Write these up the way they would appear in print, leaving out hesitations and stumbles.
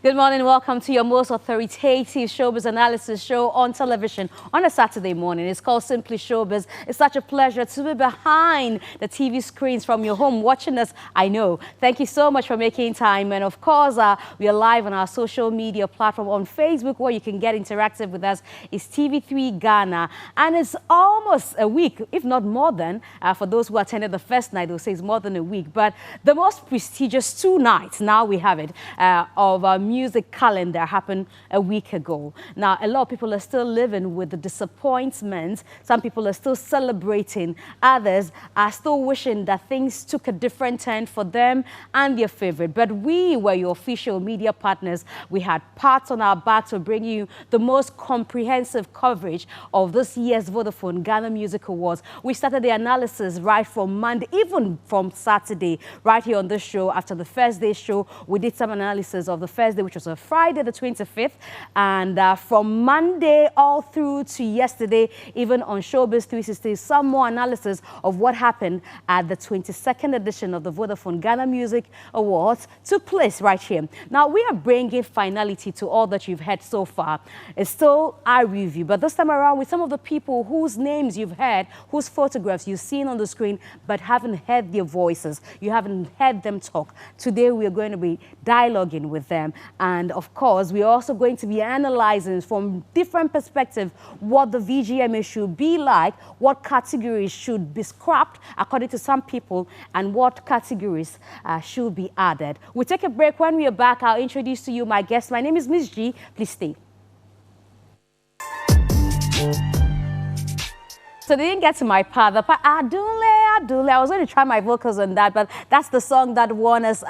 Good morning, welcome to your most authoritative showbiz analysis show on television on a Saturday morning. It's called Simply Showbiz. It's such a pleasure to be behind the TV screens from your home watching us, I know. Thank you so much for making time. And of course, we are live on our social media platform on Facebook where you can get interactive with us. It's TV3 Ghana. And it's almost a week, if not more than, for those who attended the first night, they'll say it's more than a week. But the most prestigious 2 nights, now we have it, of our music calendar happened a week ago. Now, a lot of people are still living with the disappointment. Some people are still celebrating. Others are still wishing that things took a different turn for them and their favorite. But we were your official media partners. We had parts on our back to bring you the most comprehensive coverage of this year's Vodafone Ghana Music Awards. We started the analysis right from Monday, even from Saturday, right here on this show. After the first day show, we did some analysis of the first day, which was a Friday, the 25th. And from Monday all through to yesterday, even on Showbiz 360, some more analysis of what happened at the 22nd edition of the Vodafone Ghana Music Awards took place right here. Now, we are bringing finality to all that you've heard so far. It's still our review, but this time around with some of the people whose names you've heard, whose photographs you've seen on the screen, but haven't heard their voices. You haven't heard them talk. Today, we are going to be dialoguing with them. And of course, we're also going to be analyzing from different perspectives what the VGMA should be like, what categories should be scrapped according to some people, and what categories should be added. We'll take a break. When we are back, I'll introduce to you my guest. My name is Miss G. Please stay. So they didn't get to my part. The part, Adule. I was going to try my vocals on that, but that's the song that won us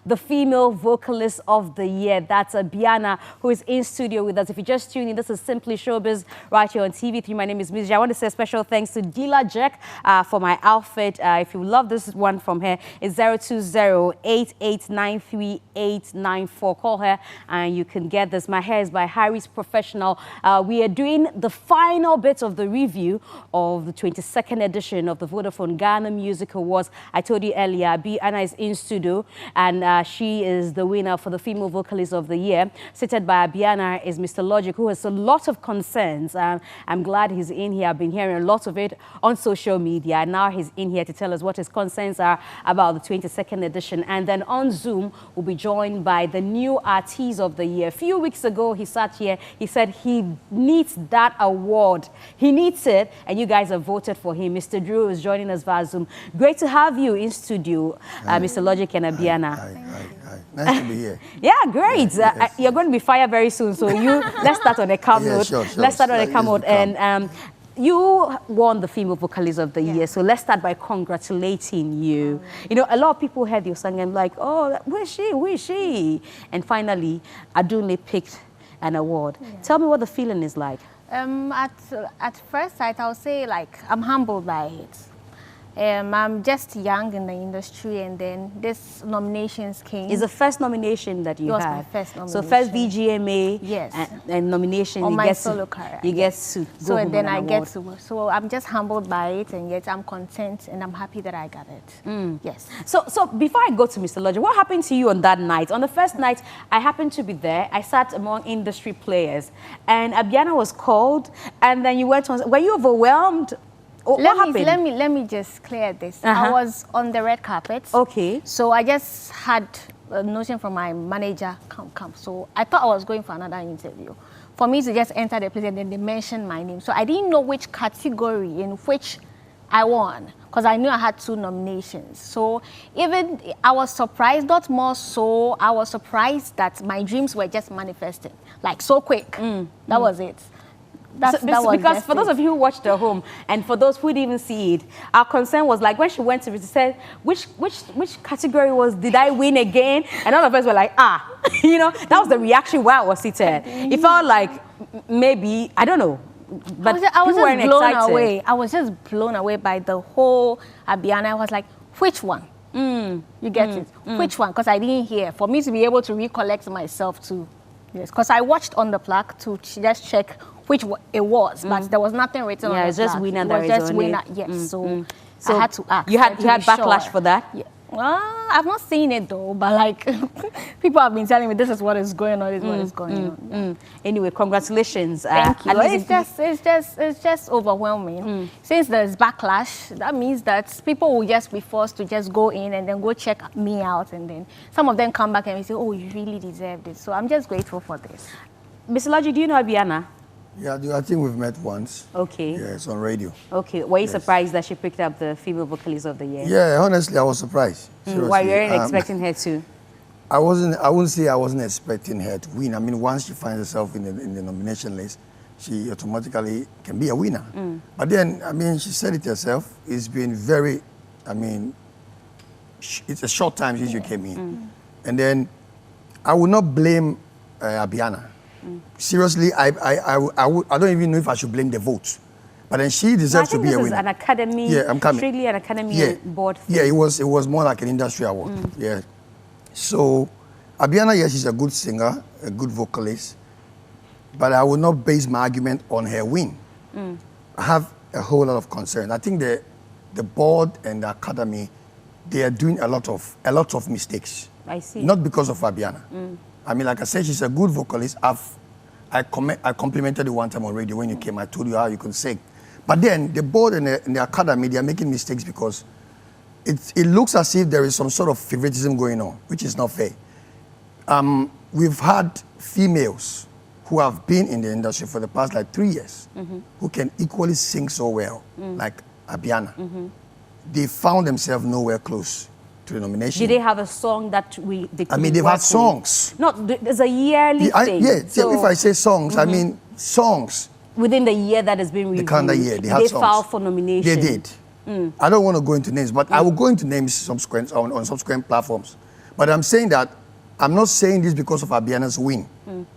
the female vocalist of the year. That's Biana, who is in studio with us. If you just tune in, this is Simply Showbiz right here on TV3. My name is Miss J. I want to say a special thanks to Dila Jack for my outfit. If you love this one from her, it's 020-8893-894. Call her and you can get this. My hair is by Harry's Professional. We are doing the final bit of the review of the 22nd edition of the Vodafone Ghana Music Awards. I told you earlier, Biana is in studio, and she is the winner for the Female Vocalist of the Year. Seated by Biana is Mr. Logic, who has a lot of concerns. I'm glad he's in here. I've been hearing a lot of it on social media, and now he's in here to tell us what his concerns are about the 22nd edition. And then on Zoom, we'll be joined by the new artist of the year. A few weeks ago, he sat here. He said he needs that award. He needs it, and you guys have voted for him. Mr. Drew is joining us via Zoom. Great to have you in studio, Mr. Logic and Biana. Hi. Nice to be here. Yeah, great. Yes. You're going to be fired very soon, so let's start on a calm note. Sure. Let's start on a calm note. And you won the Female Vocalist of the Year, so let's start by congratulating you. You know, a lot of people heard your song and like, oh, where's she? And finally, Adunle picked an award. Yeah. Tell me what the feeling is like. At first sight, I'll say like I'm humbled by it. I'm just young in the industry, and then this nominations came. It's the first nomination that you had. It was my first nomination. So first VGMA, yes, and nomination. On my solo career. You get to go so home then with an I award. get to. So I'm just humbled by it, and yet I'm content, and I'm happy that I got it. Yes. So before I go to Mr. Logic, what happened to you on that night? On the first night, I happened to be there. I sat among industry players, and Biana was called, and then you went on. Were you overwhelmed? What happened? Let me just clear this. I was on the red carpet. Okay. So I just had a notion from my manager, come. So I thought I was going for another interview. For me to just enter the place and then they mentioned my name. So I didn't know which category in which I won, because I knew I had 2 nominations. So even I was surprised, not more so, I was surprised that my dreams were just manifesting, like so quick. That was it. Because for those of you who watched at home, and for those who didn't even see it, our concern was like when she went to it, she said, which category did I win again? And all of us were like, you know, that was the reaction while I was seated. It felt like maybe, I don't know, but I was just blown excited. away. I was just blown away by the whole Biana. I was like, which one? You get it? Which one? Because I didn't hear. For me to be able to recollect myself too. Yes, because I watched on the plaque to just check which it was, but there was nothing written on the plaque. It's just winner. It was just winner. Yes, so I had to ask. You had backlash for that? Yeah. I've not seen it though, but like people have been telling me this is what is going on, this is what is going on. Anyway, congratulations. Thank you. It's just overwhelming. Since there's backlash, that means that people will just be forced to just go in and then go check me out, and then some of them come back and say, "Oh, you really deserve this." So I'm just grateful for this. Mr. Laji, do you know Abiana? Yeah, I think we've met once. Okay. Yeah, it's on radio. Okay. Were you surprised that she picked up the female vocalist of the year? Yeah, honestly, I was surprised. Why you weren't expecting her to? I wouldn't say I wasn't expecting her to win. I mean, once she finds herself in the nomination list, she automatically can be a winner. But then, I mean, she said it herself. It's been very, I mean, it's a short time since you came in. And then I would not blame Abiana. Seriously, I don't even know if I should blame the vote. But then she deserves to be a winner. This is an academy, yeah, I'm coming. strictly an academy board thing. Yeah, it was more like an industry award. Yeah. So, Abiana, yes, she's a good singer, a good vocalist. But I will not base my argument on her win. I have a whole lot of concern. I think the board and the academy, they are doing a lot of mistakes. I see. Not because of Abiana. I mean, like I said, she's a good vocalist. I complimented you one time on radio when you came. I told you how you can sing. But then the board and the academy, they are making mistakes because it looks as if there is some sort of favoritism going on, which is not fair. We've had females who have been in the industry for the past like 3 years who can equally sing so well, like Abiana. They found themselves nowhere close to the nomination. Did they have a song that I mean, they've had songs. No, there's a yearly thing. So, if I say songs, I mean songs. Within the year that has been reviewed, the calendar year, they had songs. They filed for nomination. They did. I don't want to go into names, but I will go into names on subsequent platforms. But I'm saying that, I'm not saying this because of Abiana's win.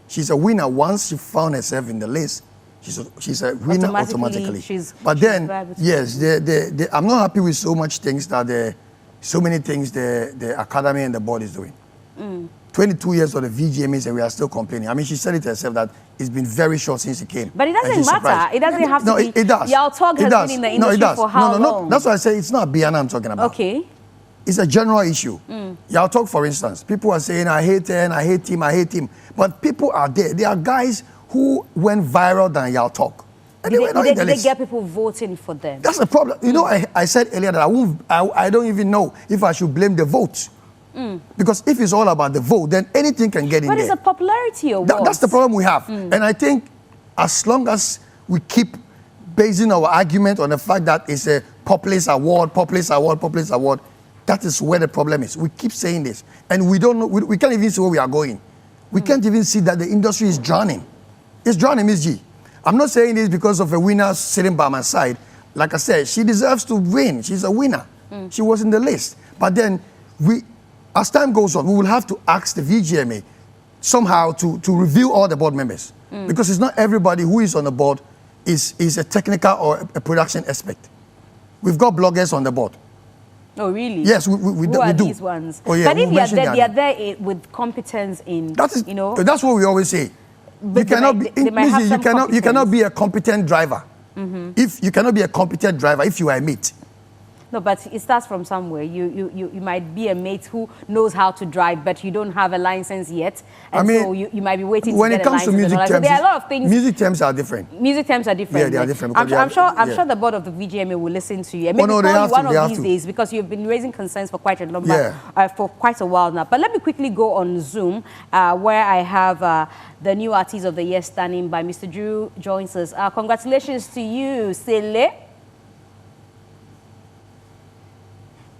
She's a winner once she found herself in the list. She's a winner automatically. But then, yes, I'm not happy with so many things the academy and the board is doing. 22 years of the VGMAs and we are still complaining. I mean, she said it herself that it's been very short since she came. But it doesn't matter. It doesn't have to be. It does. Y'all talk has been in the industry for how long? No. That's why I say it's not Abiana I'm talking about. Okay. It's a general issue. Y'all talk, for instance. People are saying, I hate her and I hate him, I hate him. But people are there. There are guys who went viral than y'all talk. And did they get people voting for them? That's the problem. You know, I said earlier that I don't even know if I should blame the vote. Because if it's all about the vote, then anything can get in there. But it's a popularity award. That's the problem we have. And I think as long as we keep basing our argument on the fact that it's a populist award, that is where the problem is. We keep saying this. And we don't know, we can't even see where we are going. We can't even see that the industry is drowning. It's drowning, Ms. G. I'm not saying this because of a winner sitting by my side. Like I said, she deserves to win. She's a winner. She was in the list. But then, as time goes on, we will have to ask the VGMA somehow to review all the board members. Because it's not everybody who is on the board is a technical or a production expert. We've got bloggers on the board. Oh, really? Yes, we do. Who are these ones? Oh, yeah, but if they are there with competence in, you know. That's what we always say. You cannot be a competent driver. If you cannot be a competent driver if you are a mate. No, but it starts from somewhere. You might be a mate who knows how to drive, but you don't have a license yet. And so you might be waiting to get a license. When it comes to music terms, so there are a lot of things. Music terms are different. Music terms are different. Yeah, they are different. I'm sure the board of the VGMA will listen to you. And maybe call you one of these days because you've been raising concerns for quite a long time, for quite a while now. But let me quickly go on Zoom, where I have the new artist of the year standing by. Mr. Drew joins us. Congratulations to you, Sele.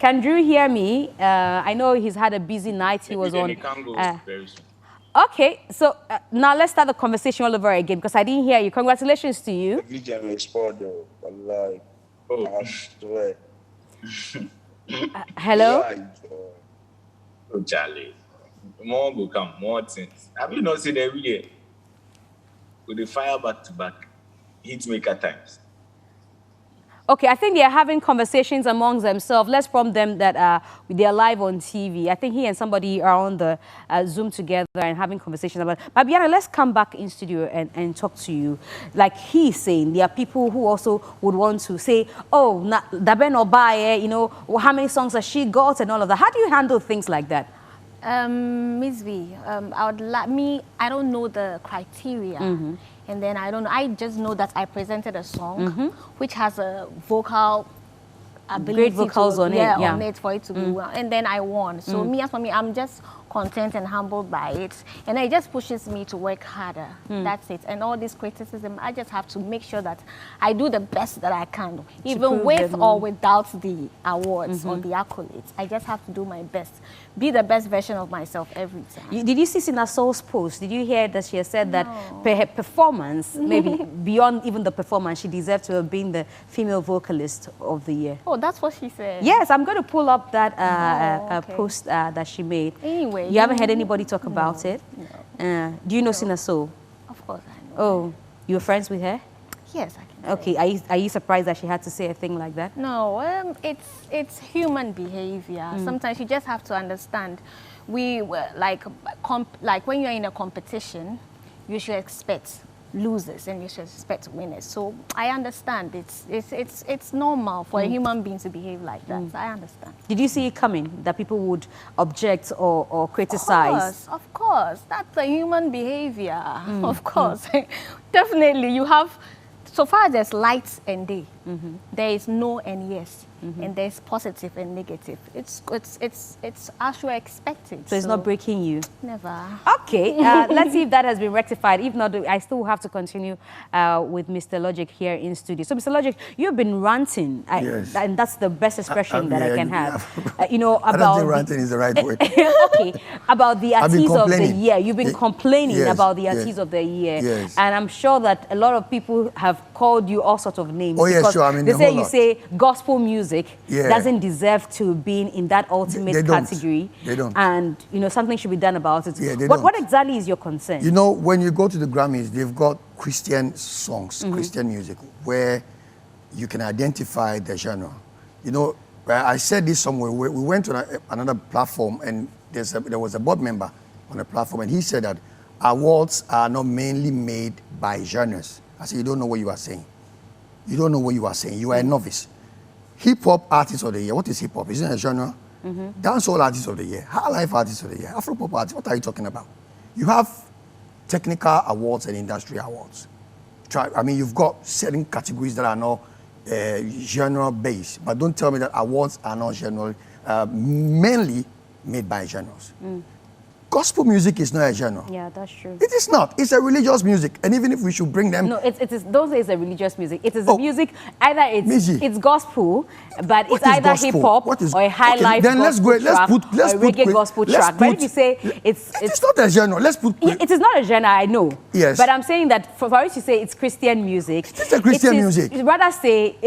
Can Drew hear me? I know he's had a busy night. He was on. Very soon. Okay, so now let's start the conversation all over again because I didn't hear you. Congratulations to you. VGMA sport though, wallahi. I swear. Hello? Oh, Charlie. More will come, more things. Have you not seen every year? With the fire back to back, hit maker times. Okay, I think they're having conversations amongst themselves. Let's prompt them that they're live on TV. I think he and somebody are on the Zoom together and having conversations about it. Babiana, let's come back in studio and talk to you. Like he's saying, there are people who also would want to say, oh, Daben Obaye, you know, how many songs has she got and all of that. How do you handle things like that? Miss V, I don't know the criteria. And then I don't know, I just know that I presented a song which has a vocal ability. Great vocals on it, yeah. On it for it to be well. And then I won. So as for me, I'm just content and humbled by it. And it just pushes me to work harder. That's it. And all this criticism, I just have to make sure that I do the best that I can. Even with or without the awards or the accolades. I just have to do my best. Be the best version of myself every time. Did you see Sina Soul's post? Did you hear that she has said that her performance, maybe beyond even the performance, she deserved to have been the female vocalist of the year? Oh, that's what she said? Yes, I'm going to pull up that post that she made. Anyway. You haven't heard anybody talk about it? No. Do you know Sina Soul? Of course I know. Oh, you're friends with her? Yes, I can. Okay, are you surprised that she had to say a thing like that? No, it's human behavior. Sometimes you just have to understand. We like when you're in a competition, you should expect losers and you should expect winners. So I understand it's normal for a human being to behave like that. So I understand. Did you see it coming that people would object or criticize? Of course, that's a human behavior. Of course, definitely you have. So far as there's light and day, there is no and yes, and there's positive and negative. It's as you expected. So it's not breaking you? Never. Okay, let's see if that has been rectified. If not, I still have to continue with Mr. Logic here in studio. So Mr. Logic, you've been ranting, yes. And that's the best expression that I can have. You know, about... I don't think ranting is the right word. Okay, about the artist of the year. You've been complaining about the yes, artist of the year. Yes. And I'm sure that a lot of people have called you all sorts of names. Oh, yes, sure. I mean, they say you say gospel music doesn't deserve to be in that ultimate category. They don't. And, you know, something should be done about it. Yeah, what exactly is your concern? You know, when you go to the Grammys, they've got Christian songs, Christian music, where you can identify the genre. You know, I said this somewhere. We went to another platform, and there was a board member on the platform, and he said that awards are not mainly made by genres. I said, you don't know what you are saying. You don't know what you are saying. You are a novice. Hip-hop artist of the year. What is hip-hop? Isn't it a genre? Dancehall artist of the year. High life artist of the year. Afro-pop artist. What are you talking about? You have technical awards and industry awards. I mean, you've got certain categories that are not genre-based. But don't tell me that awards are not mainly made by genres. Gospel music is not a genre. Yeah, that's true. It is not. It's a religious music. And even if we should bring them... No, don't say it's a religious music. It is music, either it's gospel, but it's either hip-hop or a high-life gospel track or a reggae gospel track. But if you say it's not a genre. Let's put... It is not a genre, I know. Yes. But I'm saying that for us to say it's Christian music... It's a Christian music. Rather say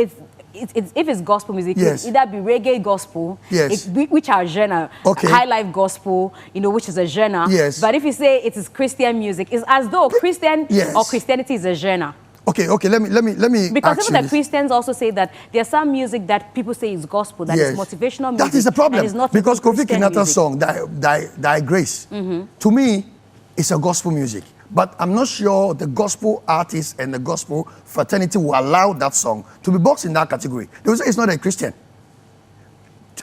if it's gospel music, yes, it would either be reggae gospel, yes, which are genre, high life gospel, you know, which is a genre. Yes. But if you say it is Christian music, it's as though Christian or Christianity is a genre. Okay, let me. Because even the Christians also say that there's some music that people say is gospel, that is motivational music. That is the problem. Is not because Kofi Kinata's song, Thy Grace, to me, it's a gospel music. But I'm not sure the gospel artists and the gospel fraternity will allow that song to be boxed in that category. They will say it's not a Christian.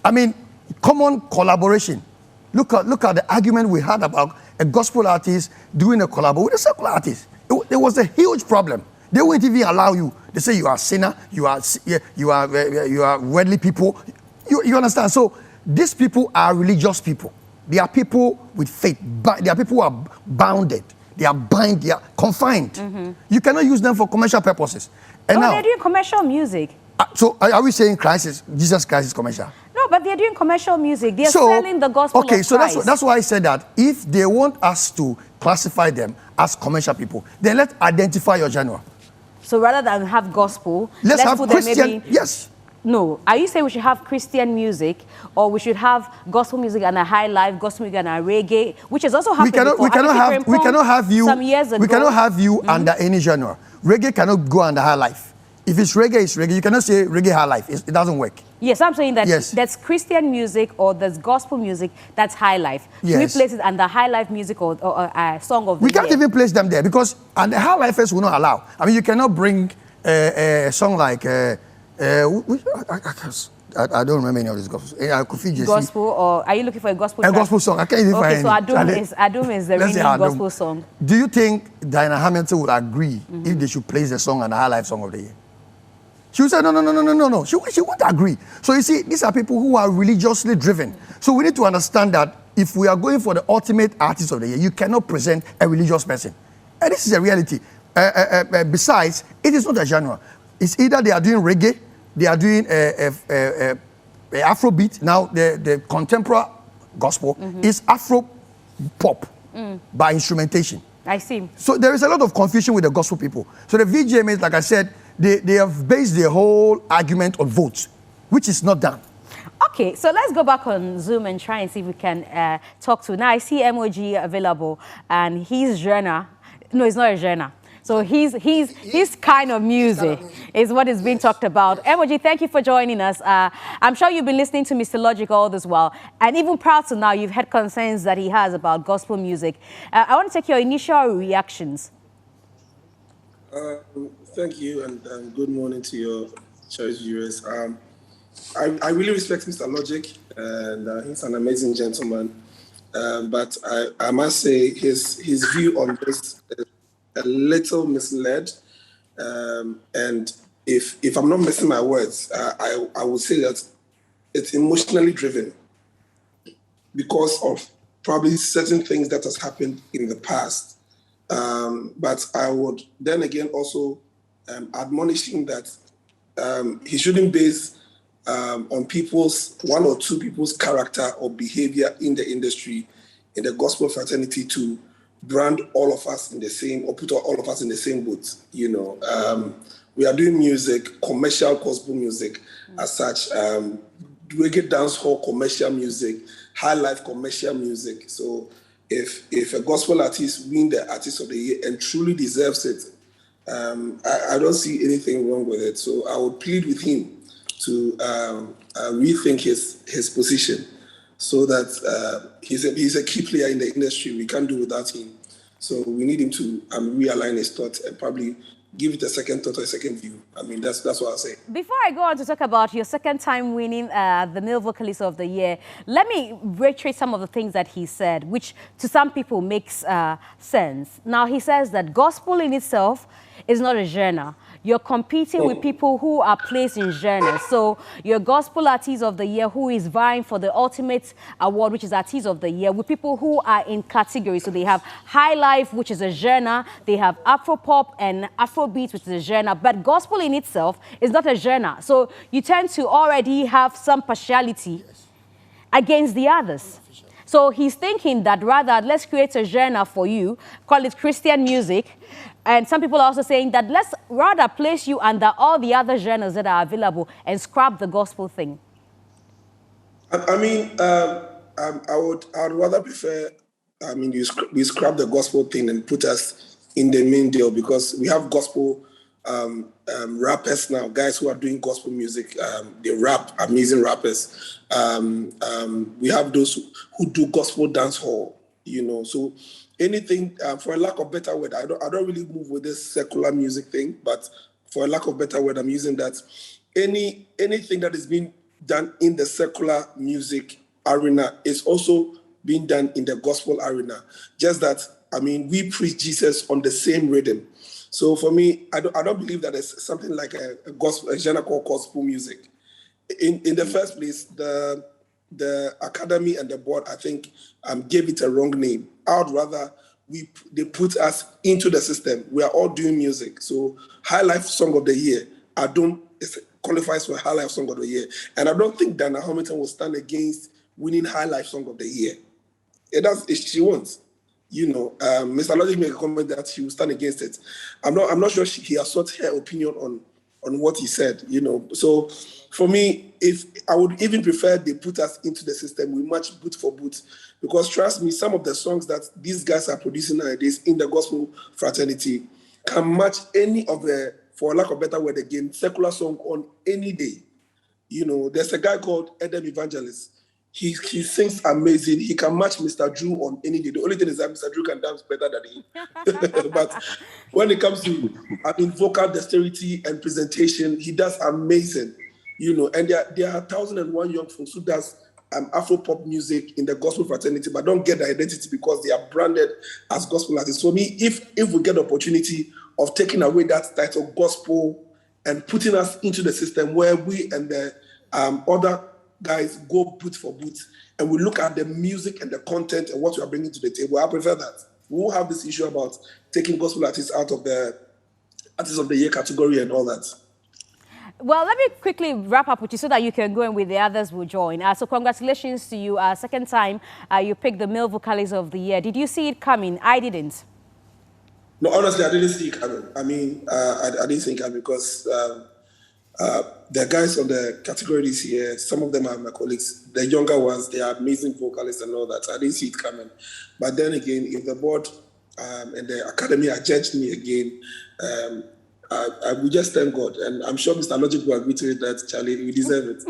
I mean, common collaboration. Look at the argument we had about a gospel artist doing a collab with a secular artist. There was a huge problem. They won't even allow you. They say you are a sinner, you are worldly people. You understand? So these people are religious people. They are people with faith. They are people who are bounded. They are confined. You cannot use them for commercial purposes. And now, they're doing commercial music. So are we saying Jesus Christ is commercial? No, but they're doing commercial music. They're selling the gospel of Christ. That's why I said that if they want us to classify them as commercial people, then let's identify your genre. So rather than have gospel, let's have put Christian. Them maybe, yes. No. Are you saying we should have Christian music, or we should have gospel music and a high life, gospel music and a reggae, which has also happened before. We cannot have you some years ago. We cannot have you under any genre. Reggae cannot go under high life. If it's reggae. You cannot say reggae high life. It doesn't work. Yes, I'm saying that Yes. that's Christian music or there's gospel music that's high life. Should Yes. we place it under high life music or song of the We can't year? even place them there because and the high lifers will not allow. I mean, you cannot bring a song like I don't remember any of these gospels. Gospel or are you looking for a gospel? A track? gospel song. I can't even Okay, find so Adum is the Let's say real Adum. gospel song. Do you think Diana Hamilton would agree if they should place the song on the High Life Song of the Year? She would say, no. She won't agree. So you see, these are people who are religiously driven. So we need to understand that if we are going for the ultimate artist of the year, you cannot present a religious person. And this is a reality. Besides, it is not a genre. It's either they are doing reggae, they are doing Afrobeat. Now, the contemporary gospel is Afro pop by instrumentation. I see. So there is a lot of confusion with the gospel people. So the VGMA, like I said, they have based their whole argument on votes, which is not done. Okay, so let's go back on Zoom and try and see if we can talk to. Now I see emoji available, and his genre. No, it's not a genre. So his kind of music is what is being talked about. Emoji, thank you for joining us. I'm sure you've been listening to Mr. Logic all this while, and even prior to now, you've had concerns that he has about gospel music. I want to take your initial reactions. Thank you, and good morning to your choice viewers. I really respect Mr. Logic, and he's an amazing gentleman. But I must say his view on this is a little misled. And if I'm not missing my words, I would say that it's emotionally driven because of probably certain things that has happened in the past. But I would then again also admonish him that he shouldn't base on one or two people's character or behavior in the industry, in the gospel fraternity, to brand all of us in the same, or put all of us in the same boat. You know, we are doing music, commercial gospel music as such, reggae dance hall commercial music, high life commercial music. So if a gospel artist win the artist of the year and truly deserves it, I don't see anything wrong with it. So I would plead with him to rethink his position, so that he's a key player in the industry. We can't do without him. So we need him to realign his thoughts and probably give it a second thought or a second view. I mean, that's what I'll say. Before I go on to talk about your second time winning the Male Vocalist of the Year, let me reiterate some of the things that he said, which to some people makes sense. Now, he says that gospel in itself is not a genre. You're competing with people who are placed in genres. So your gospel artist of the year who is vying for the ultimate award, which is artist of the year, with people who are in categories. So they have high life, which is a genre. They have Afropop and Afrobeat, which is a genre. But gospel in itself is not a genre. So you tend to already have some partiality against the others. So he's thinking that rather, let's create a genre for you, call it Christian music. And some people are also saying that let's rather place you under all the other genres that are available and scrap the gospel thing. I mean, I would rather prefer, I mean, we scrap the gospel thing and put us in the main deal, because we have gospel rappers now, guys who are doing gospel music. They rap, amazing rappers. We have those who do gospel dance hall, you know. So anything, for a lack of better word, I don't really move with this secular music thing, but for a lack of better word, I'm using that. Anything that is being done in the secular music arena is also being done in the gospel arena. Just that, I mean, we preach Jesus on the same rhythm. So for me, I don't believe that there's something like a genre called gospel music. In the first place, the academy and the board, I think, gave it a wrong name. I would rather they put us into the system. We are all doing music. So High Life Song of the Year, it qualifies for High Life Song of the Year. And I don't think Dana Hamilton will stand against winning High Life Song of the Year. She won't. You know, Mr. Logic made a comment that she will stand against it. I'm not sure he has sought her opinion on what he said, you know. So for me, if I would even prefer they put us into the system, we match boot for boot. Because trust me, some of the songs that these guys are producing nowadays in the gospel fraternity can match any of the for lack of better word again, secular song on any day. You know, there's a guy called Edem Evangelist. He sings amazing. He can match Mr. Drew on any day. The only thing is that Mr. Drew can dance better than him. But when it comes to, vocal dexterity and presentation, he does amazing. You know, and there are 1,001 young folks who does Afro pop music in the gospel fraternity, but don't get the identity because they are branded as gospel artists. So me, if we get the opportunity of taking away that title gospel and putting us into the system where we and the other guys go boot for boot, and we look at the music and the content and what we are bringing to the table, I prefer that. We won't have this issue about taking gospel artists out of the Artist of the Year category and all that. Well, let me quickly wrap up with you so that you can go and with the others will join. So congratulations to you. Second time you picked the male vocalist of the year. Did you see it coming? I didn't. No, honestly, I didn't see it coming. I mean, I didn't think it coming because the guys on the category this year, some of them are my colleagues. The younger ones, they are amazing vocalists and all that. I didn't see it coming. But then again, if the board and the academy are judged me again, I will just thank God. And I'm sure Mr. Logic will agree to it that, Charlie, we deserve it.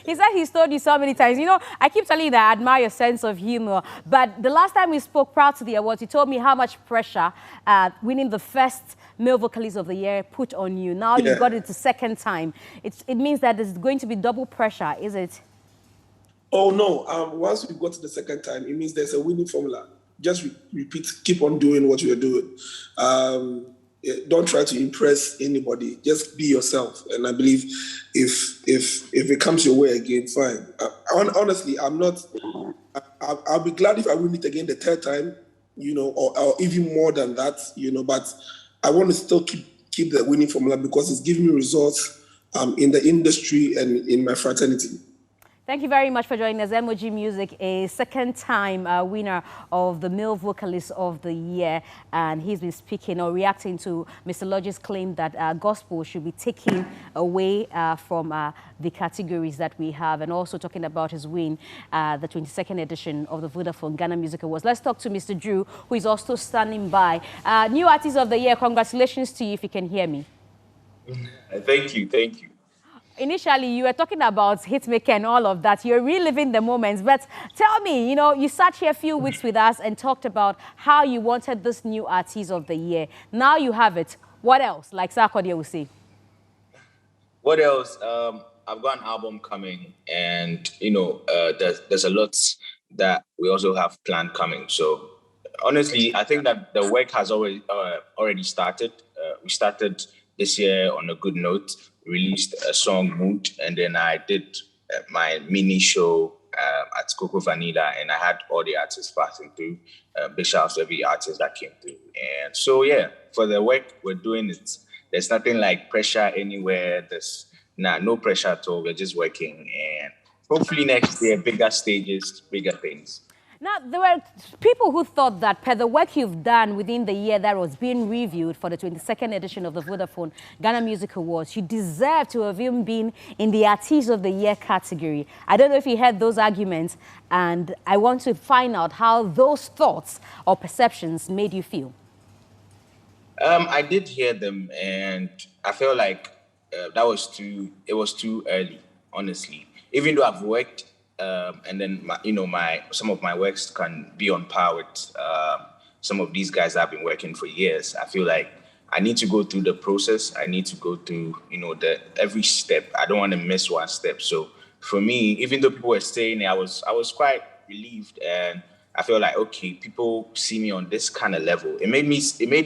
He said he's told you so many times. You know, I keep telling you that I admire your sense of humor. But the last time we spoke proud to the awards, you told me how much pressure winning the first male vocalist of the year put on you. Now you got it the second time. It means that there's going to be double pressure, is it? Oh, no. Once we got to the second time, it means there's a winning formula. Just repeat, keep on doing what you're doing. Don't try to impress anybody. Just be yourself. And I believe if it comes your way again, fine. Honestly, I'm not. I'll be glad if I win it again the third time, you know, or even more than that, you know. But I want to still keep the winning formula because it's giving me results in the industry and in my fraternity. Thank you very much for joining us. Emoji Music, a second-time winner of the Male Vocalist of the Year. And he's been speaking or reacting to Mr. Lodge's claim that gospel should be taken away from the categories that we have. And also talking about his win, the 22nd edition of the Vodafone Ghana Music Awards. Let's talk to Mr. Drew, who is also standing by. New Artist of the Year, congratulations to you if you can hear me. Thank you, thank you. Initially, you were talking about Hitmaker and all of that. You're reliving the moments. But tell me, you know, you sat here a few weeks with us and talked about how you wanted this new Artist of the Year. Now you have it. What else? Like Sarkodie will say. What else? I've got an album coming, and, you know, there's a lot that we also have planned coming. So, honestly, I think that the work has already started. We started this year on a good note. Released a song, Mood, and then I did my mini show at Coco Vanilla, and I had all the artists passing through. Big shout out to every artist that came through. And so, yeah, for the work we're doing, there's nothing like pressure anywhere. There's no pressure at all. We're just working, and hopefully next year, bigger stages, bigger things. Now, there were people who thought that per the work you've done within the year that was being reviewed for the 22nd edition of the Vodafone Ghana Music Awards, you deserve to have even been in the Artist of the Year category. I don't know if you heard those arguments, and I want to find out how those thoughts or perceptions made you feel. I did hear them, and I felt like it was too early, honestly. Even though I've worked, and then some of my works can be on par with some of these guys that have been working for years. I feel like I need to go through the process. I need to go through, every step. I don't want to miss one step. So for me, even though people were saying it, I was quite relieved, and I feel like, okay, people see me on this kind of level. It made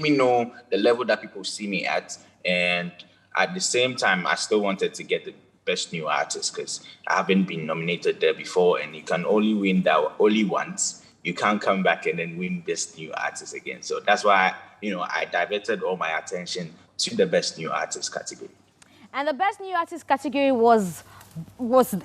me know the level that people see me at, and at the same time, I still wanted to get the Best New Artist because I haven't been nominated there before, and you can only win that only once. You can't come back and then win Best New Artist again. So that's why, I diverted all my attention to the Best New Artist category. And the Best New Artist category was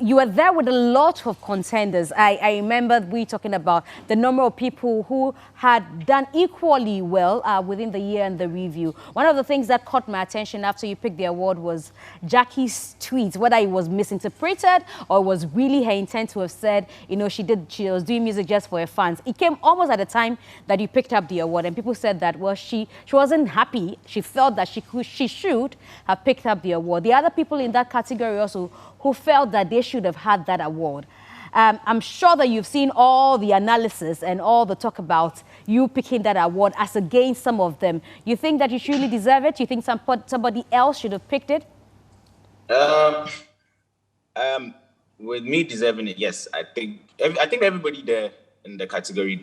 you were there with a lot of contenders. I remember we talking about the number of people who had done equally well within the year and the review. One of the things that caught my attention after you picked the award was Jackie's tweets, whether it was misinterpreted or it was really her intent to have said, you know, she was doing music just for her fans. It came almost at the time that you picked up the award, and people said that, well, she wasn't happy. She felt that she should have picked up the award. The other people in that category also who felt that they should have had that award. I'm sure that you've seen all the analysis and all the talk about you picking that award as against some of them. You think that you truly deserve it? You think somebody else should have picked it? With me deserving it, yes. I think everybody there in the category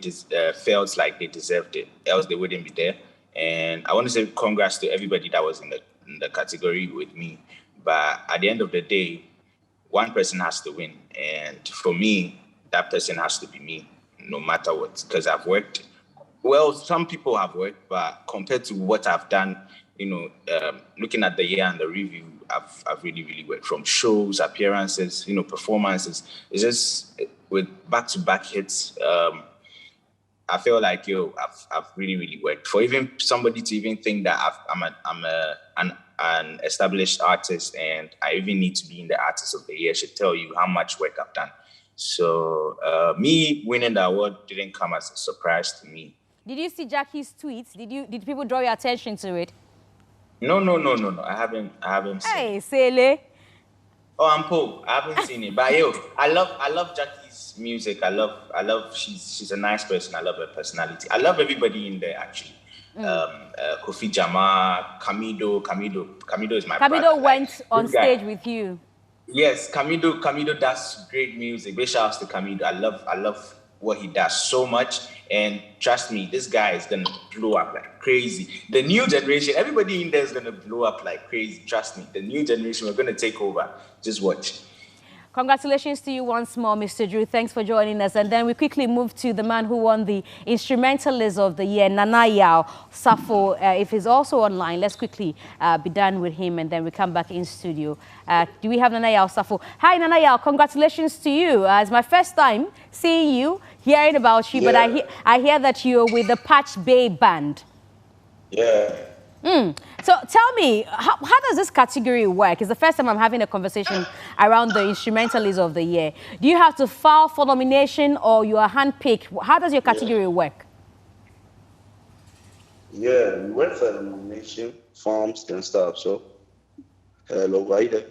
felt like they deserved it, else they wouldn't be there. And I want to say congrats to everybody that was in the category with me. But at the end of the day, one person has to win. And for me, that person has to be me, no matter what. Because I've worked, well, some people have worked, but compared to what I've done, you know, looking at the year and the review, I've really, really worked from shows, appearances, you know, performances. It's just with back-to-back hits. I feel like, I've really, really worked. For even somebody to even think that I'm an established artist and I even need to be in the Artist of the Year should tell you how much work I've done. So me winning the award didn't come as a surprise to me. Did you see Jackie's tweets? Did people draw your attention to it? No. I haven't seen it. Hey, Sele. Oh, I'm Poe. I haven't seen it. But I love Jackie's music. I love she's a nice person. I love her personality. I love everybody in there actually. Kofi Jama, Camido is my brother. Camido went on stage with you. Yes, Camido does great music. Big shout outs to Camido. I love what he does so much. And trust me, this guy is gonna blow up like crazy. The new generation, everybody in there is gonna blow up like crazy. Trust me, the new generation, we're gonna take over. Just watch. Congratulations to you once more, Mr. Drew. Thanks for joining us. And then we quickly move to the man who won the Instrumentalist of the Year, Nana Yao Safo. If he's also online, let's quickly be done with him, and then we come back in studio. Do we have Nana Yao Safo? Hi, Nana Yao. Congratulations to you. It's my first time seeing you, hearing about you, Yeah. but I hear that you're with the Patch Bay Band. Yeah. So tell me, how does this category work? It's the first time I'm having a conversation around the Instrumentalist of the Year. Do you have to file for nomination or you are handpicked? How does your category work? Yeah, we went for the nomination, forms and stuff. So, hello, why you there?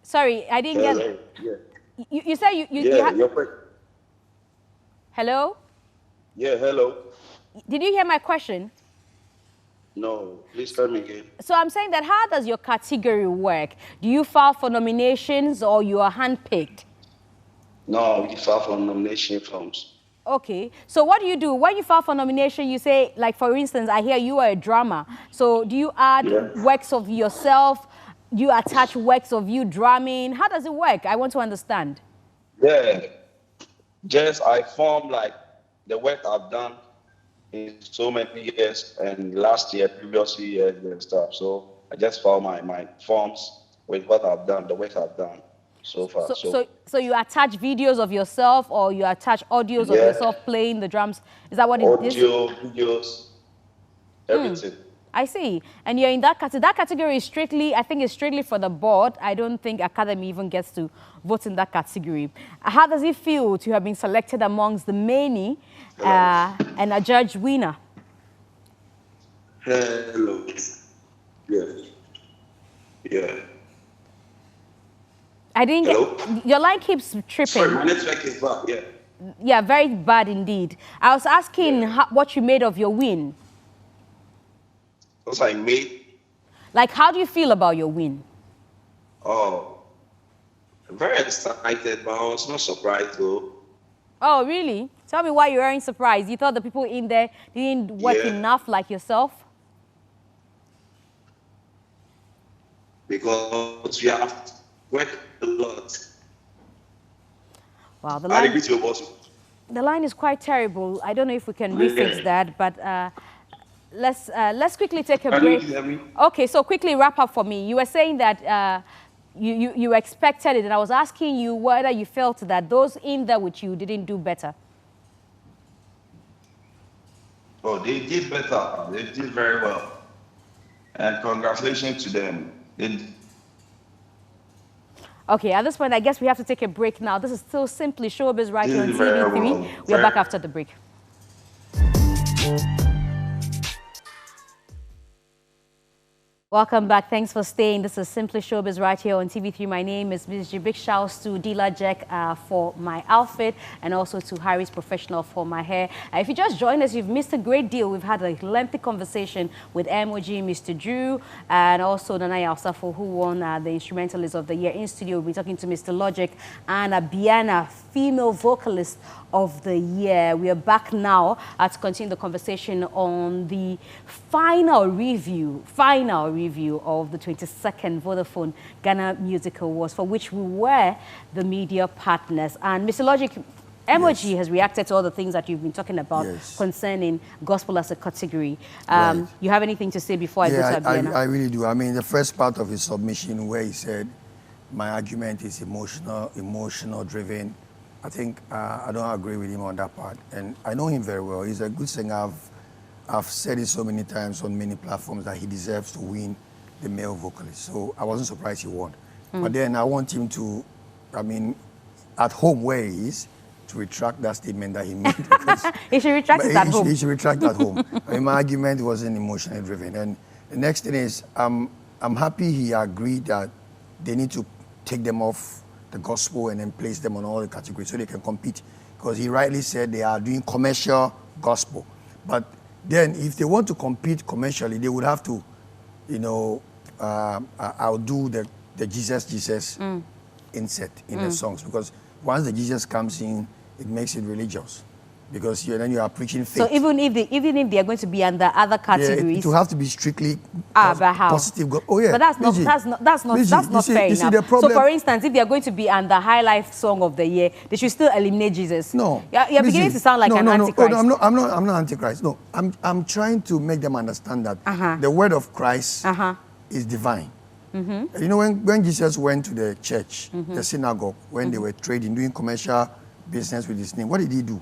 Sorry, I didn't Hello. get... Yeah. You said you Yeah, Hello? Yeah, hello. Did you hear my question? No, please tell me again. So I'm saying that how does your category work? Do you file for nominations or you are handpicked? No, we file for nomination forms. Okay. So what do you do? When you file for nomination, you say, like, for instance, I hear you are a drummer. So do you add works of yourself? Do you attach works of you drumming? How does it work? I want to understand. Yeah, just I form like the work I've done in so many years and last year, previous years and stuff. So I just found my forms with what I've done, the work I've done so far. So you attach videos of yourself or you attach audios of yourself playing the drums? Is that what it is? Audio, videos, everything. I see. And you're in that category. That category is strictly, I think it's strictly for the board. I don't think Academy even gets to vote in that category. How does it feel to have been selected amongst the many and a judge winner? Hello. Yeah. Yeah. I didn't Hello? get, your line keeps tripping. Sorry, my network is bad, yeah. Yeah, very bad indeed. I was asking what you made of your win. Because I made, Like, how do you feel about your win? very excited, but I was not surprised though. Oh, really? Tell me why you weren't surprised. You thought the people in there didn't work enough like yourself? Because we have worked a lot. Wow, the I line, agree to your boss. the line is quite terrible. I don't know if we can refix that, but let's quickly take a Can break. you hear me? Okay, so quickly wrap up for me. You were saying that you expected it, and I was asking you whether you felt that those in there with you didn't do better. Oh, they did better. They did very well. And congratulations to them. Okay, at this point, I guess we have to take a break now. This is still Simply Showbiz right here on Did very TV3. well. We are back after the break. Welcome back. Thanks for staying. This is Simply Showbiz right here on TV3. My name is Ms. G. Big shouts to Dila Jack for my outfit and also to Harry's Professional for my hair. If you just joined us, you've missed a great deal. We've had a lengthy conversation with MOG, Mr. Drew, and also Nanaya Osafo, who won the Instrumentalist of the Year in studio. We'll be talking to Mr. Logic and Abiana, female vocalist of the year. We are back now to continue the conversation on the final review of the 22nd Vodafone Ghana Music Awards, for which we were the media partners. And Mr. Logic, MOG has reacted to all the things that you've been talking about concerning gospel as a category. You have anything to say before I go to Abiana? I really do. I mean, the first part of his submission where he said, my argument is emotional driven. I think I don't agree with him on that part. And I know him very well. He's a good singer. I've said it so many times on many platforms that he deserves to win the male vocalist. So I wasn't surprised he won. But then I want him to, I mean, at home where he is, to retract that statement that he made. He should retract it at home. He should retract at home. I mean, my argument wasn't emotionally driven. And the next thing is, I'm happy he agreed that they need to take them off the gospel and then place them on all the categories so they can compete. Because he rightly said they are doing commercial gospel. But then if they want to compete commercially, they would have to, you know, outdo the Jesus insert in the songs. Because once the Jesus comes in, it makes it religious. Because then you are preaching faith. So even if they are going to be under other categories, it will have to be strictly but how? positive. Oh yeah, but that's not fair enough. So for instance, if they are going to be under High Life Song of the Year, they should still eliminate Jesus. No, you're beginning to sound like an antichrist. No, I'm not antichrist. No, I'm trying to make them understand that the word of Christ is divine. You know, when Jesus went to the church, the synagogue, when they were trading, doing commercial business with his name, what did he do?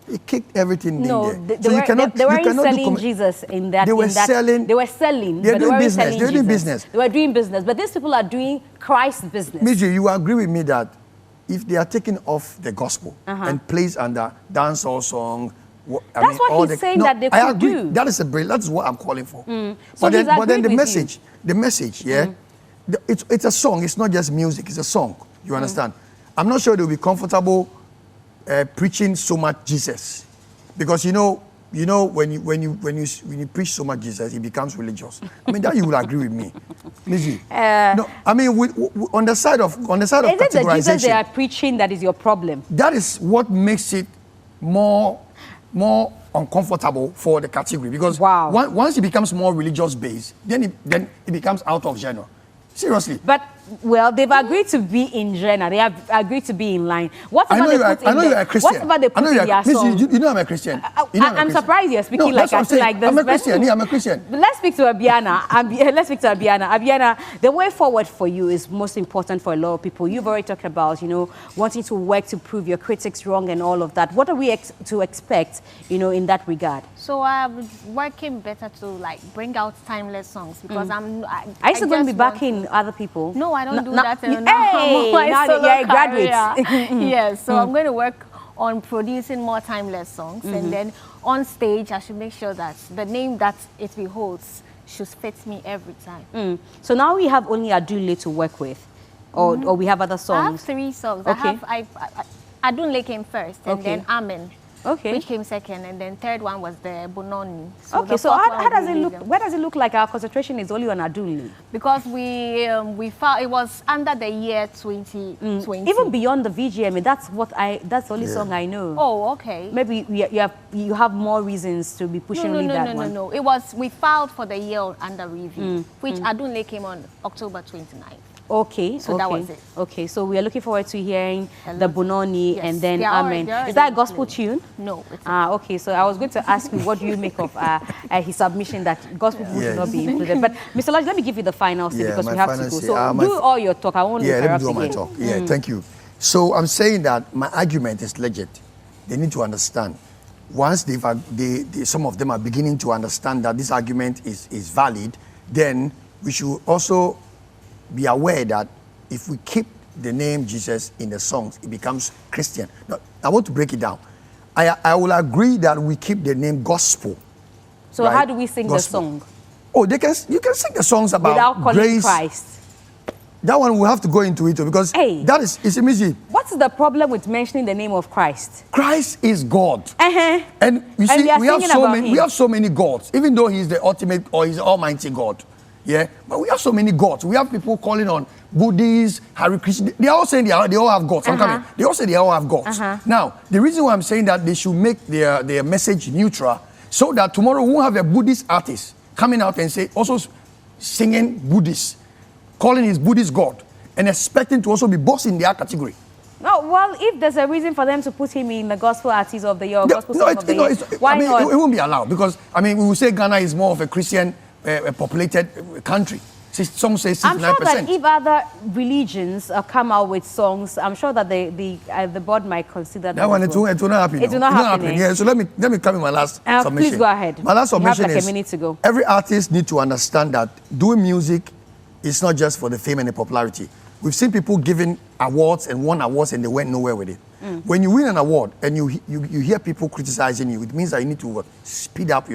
He kicked everything in there. They weren't selling Jesus in that. They were selling. They were selling. They're doing business. They're doing business. They were doing business. But these people are doing Christ's business. Miji, you agree with me that if they are taking off the gospel and placed under dancehall song, that's what he's saying that they could do. That is that's what I'm calling for. But then the message, it's a song. It's not just music. It's a song. You understand? I'm not sure they'll be comfortable preaching so much Jesus, because you know when you preach so much Jesus, it becomes religious. I mean, that you will agree with me, Lizzie. No, I mean on the side of categorization. Is it the Jesus they are preaching that is your problem? That is what makes it more uncomfortable for the category, because once it becomes more religious based, then it becomes out of genre. Seriously. But, well, they've agreed to be in genre. They have agreed to be in line. I know you're a Christian. Whatever they put in their song. You know I'm a Christian. I'm surprised you're speaking like this. I'm a Christian. Yeah, I'm a Christian. Let's speak to Abiana. Abiana, the way forward for you is most important for a lot of people. You've already talked about, wanting to work to prove your critics wrong and all of that. What are we to expect, in that regard? So I'm working better to bring out timeless songs, because Are you still going to be backing other people? No, I don't do that. Hey, now that you're a graduate. Yes, so I'm going to work on producing more timeless songs, and then on stage I should make sure that the name that it beholds should fit me every time. So now we have only Adule to work with, or we have other songs? I have 3 songs. Okay. Adunle came first, and then Amen. Okay. Which came second, and then third one was the Bononi. So okay, so how does it look? Where does it look like our concentration is only on Adunle? Because we found it was under the year 2020. Even beyond the VGMA, that's the only song I know. Oh, okay. Maybe you have more reasons to be pushing that one. No. It was we filed for the year under review, which Adunle came on October 29th. Okay. So that was it. Okay, so we are looking forward to hearing the Bunoni and then They are Amen. already Is that a gospel tune? No. It's not. Okay, so I was going to ask you, what do you make of his submission that gospel people should not be included? But Mr. Lodge, let me give you the final say because we have to go. So do all your talk. I won't interrupt let me do again. my talk. Yeah, thank you. So I'm saying that my argument is legit. They need to understand. Once some of them are beginning to understand that this argument is valid, then we should also be aware that if we keep the name Jesus in the songs, it becomes Christian. Now, I want to break it down. I will agree that we keep the name gospel. So right? how do we sing Gospel. the song? Oh, you can sing the songs about without calling grace. Christ. That one we have to go into it because that is easy. What's the problem with mentioning the name of Christ? Christ is God. And you see, we have so many gods, even though he's the ultimate or he's the almighty God. Yeah, but we have so many gods. We have people calling on Buddhists, Hare Krishna. They are all saying they all have gods. I'm coming. They all say they all have gods. Now, the reason why I'm saying that they should make their message neutral so that tomorrow we won't have a Buddhist artist coming out and say also singing Buddhist, calling his Buddhist God, and expecting to also be boss in their category. No, well, if there's a reason for them to put him in the Gospel Artist of the Year or Gospel Song of the Year, why not? It won't be allowed because, I mean, we will say Ghana is more of a Christian populated country. Some say 69%. I'm sure that if other religions come out with songs, I'm sure that the board might consider that. That one, it will not happen. It will not happen. Yeah, so let me come in my last submission. Please go ahead. My last submission like is a minute to go. Every artist needs to understand that doing music is not just for the fame and the popularity. We've seen people giving awards and won awards and they went nowhere with it. When you win an award and you hear people criticizing you, it means that you need to speed up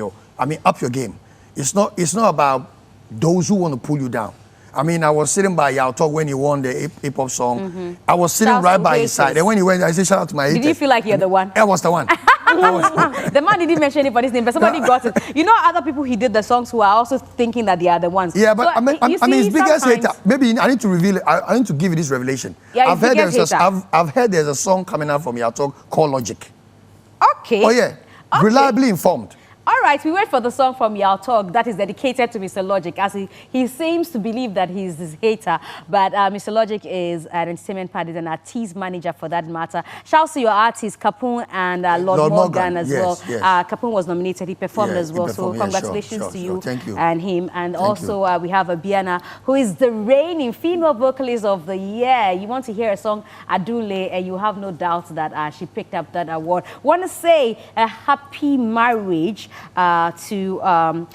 up your game. It's not about those who want to pull you down. I mean, I was sitting by Yao Talk when he won the hip-hop song. I was sitting right by his side. And when he went, I said, shout out to my haters. Did you feel like you're the one? I was the one. The man didn't mention anybody's name, but somebody got it. You know, other people he did the songs who are also thinking that they are the ones. Yeah, but so, I mean, his biggest hater. Maybe I need to reveal it. I need to give you this revelation. Yeah, I've heard there's a song coming out from Yao Talk called Logic. Okay. Oh, yeah. Okay. Reliably informed. All right, we wait for the song from Yao Talk that is dedicated to Mr. Logic, as he seems to believe that he's his hater. But Mr. Logic is an entertainment party and artist manager for that matter. Shouts to your artists, Kapun and Lord Morgan as well. Yes. Kapun was nominated, he performed as well. So congratulations to you, and him. And also we have Abiana, who is the reigning female vocalist of the year. You want to hear a song, Adule, and you have no doubt that she picked up that award. Want to say a happy marriage to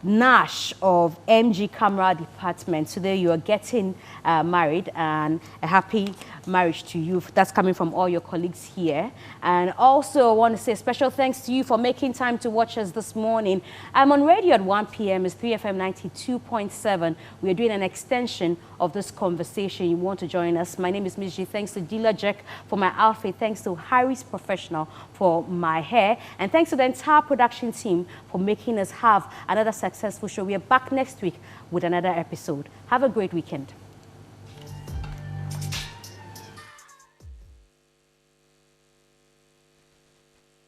Nash of MG Camera Department. Today you are getting married, and a happy marriage to you. That's coming from all your colleagues here. And also I want to say special thanks to you for making time to watch us this morning. I'm on radio at 1 p.m. It's 3FM 92.7. We are doing an extension of this conversation. You want to join us? My name is Ms. G. Thanks to Dealer Jack for my outfit. Thanks to Harry's Professional for my hair. And thanks to the entire production team for making us have another successful show. We are back next week with another episode. Have a great weekend.